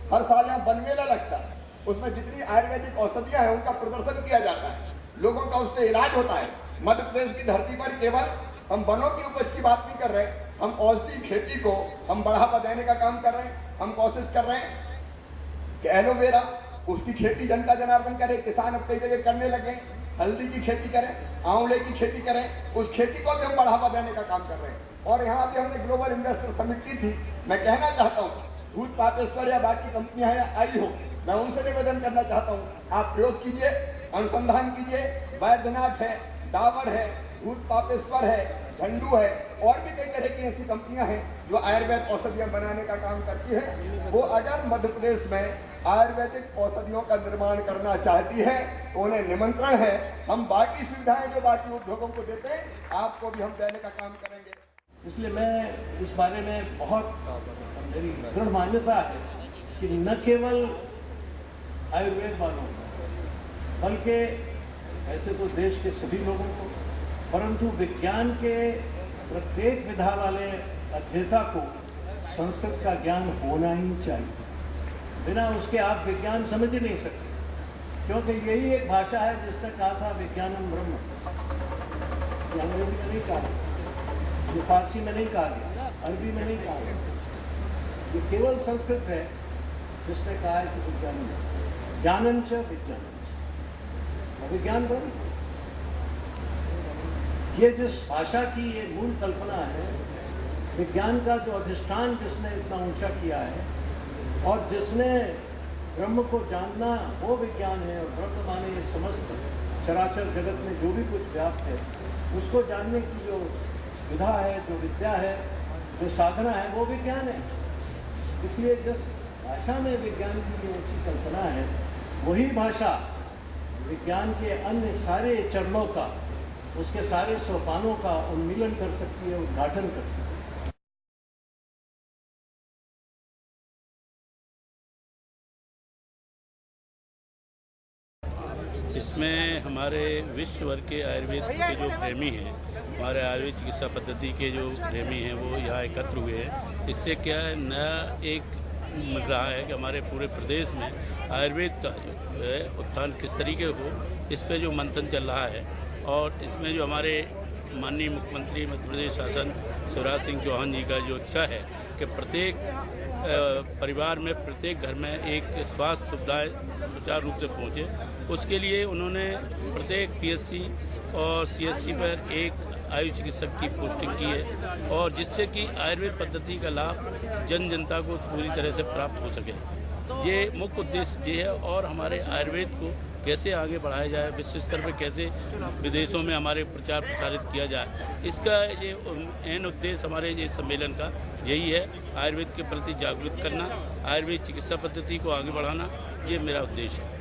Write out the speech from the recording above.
हर साल यहाँ वन मेला लगता है, उसमें जितनी आयुर्वेदिक औषधियां हैं उनका प्रदर्शन किया जाता है, लोगों का उससे इलाज होता है। मध्य प्रदेश की धरती पर केवल हम वनों की उपज की बात नहीं कर रहे, हम औषधि खेती को हम बढ़ावा देने का काम कर रहे हैं। हम कोशिश कर रहे हैं कि एलोवेरा उसकी खेती जनता जनार्दन करे, किसान अब कई जगह करने लगे, हल्दी की खेती करें, आंवले की खेती करें, उस खेती को भी हम बढ़ावा देने का काम कर रहे हैं। और यहाँ भी हमने ग्लोबल इन्वेस्टर समिट की थी। मैं कहना चाहता हूँ भूत पापेश्वर या बाकी कंपनियां आई हो, मैं उनसे निवेदन करना चाहता हूँ, आप प्रयोग कीजिए, अनुसंधान कीजिए। बैद्यनाथ है, डाबर है, भूत पापेश्वर है, झंडू है, और भी कई तरह की ऐसी कंपनियां हैं जो आयुर्वेद औषधियां बनाने का काम करती हैं। वो अगर मध्य प्रदेश में आयुर्वेदिक औषधियों का निर्माण करना चाहती है तो उन्हें निमंत्रण है। हम बाकी सुविधाएं जो बाकी उद्योगों को देते हैं आपको भी हम देने का काम करेंगे। इसलिए मैं इस बारे में बहुत मेरी दृढ़ मान्यता है कि न केवल आयुर्वेद वालों को बल्कि ऐसे तो देश के सभी लोगों को, परंतु विज्ञान के प्रत्येक विधा वाले अध्येता को संस्कृत का ज्ञान होना ही चाहिए। बिना उसके आप विज्ञान समझ ही नहीं सकते, क्योंकि यही एक भाषा है जिसने कहा था विज्ञानम ब्रह्म। ये अंग्रेजी में नहीं कहा, ये फारसी में नहीं कहा गया, अरबी में नहीं कहा गया, ये केवल संस्कृत है जिसने कहा है कि विज्ञान ज्ञानम च विज्ञानम विज्ञान ब्रह्म। ये जिस भाषा की ये मूल कल्पना है, विज्ञान का जो अधिष्ठान जिसने इतना ऊंचा किया है और जिसने ब्रह्म को जानना वो विज्ञान है, और ब्रह्म माने ये समस्त चराचर जगत में जो भी कुछ व्याप्त है उसको जानने की जो विधा है, जो विद्या है, जो साधना है, वो विज्ञान है। इसलिए जिस भाषा में विज्ञान की ऊंची कल्पना है वही भाषा विज्ञान के अन्य सारे चरणों का, उसके सारे सोपानों का उन्मीलन कर सकती है, उद्घाटन कर सकती है। इसमें हमारे विश्व भर के आयुर्वेद के जो प्रेमी हैं, हमारे आयुर्वेद चिकित्सा पद्धति के जो प्रेमी हैं वो यहाँ एकत्र हुए हैं। इससे क्या है, नया एक मिल रहा है कि हमारे पूरे प्रदेश में आयुर्वेद का जो है उत्थान किस तरीके हो, इस पे जो मंथन चल रहा है। और इसमें जो हमारे माननीय मुख्यमंत्री मध्य प्रदेश शासन शिवराज सिंह चौहान जी का जो इच्छा है कि प्रत्येक परिवार में, प्रत्येक घर में एक स्वास्थ्य सुविधाएं सुचारू रूप से पहुँचे, उसके लिए उन्होंने प्रत्येक पीएचसी और सीएचसी पर एक आयु चिकित्सक की पोस्टिंग की है, और जिससे कि आयुर्वेद पद्धति का लाभ जन जनता को पूरी तरह से प्राप्त हो सके। ये मुख्य उद्देश्य ये है। और हमारे आयुर्वेद को कैसे आगे बढ़ाया जाए, विश्व स्तर पर कैसे विदेशों में हमारे प्रचार प्रसारित किया जाए, इसका ये एन उद्देश्य हमारे ये सम्मेलन का यही है। आयुर्वेद के प्रति जागरूक करना, आयुर्वेद चिकित्सा पद्धति को आगे बढ़ाना, ये मेरा उद्देश्य है।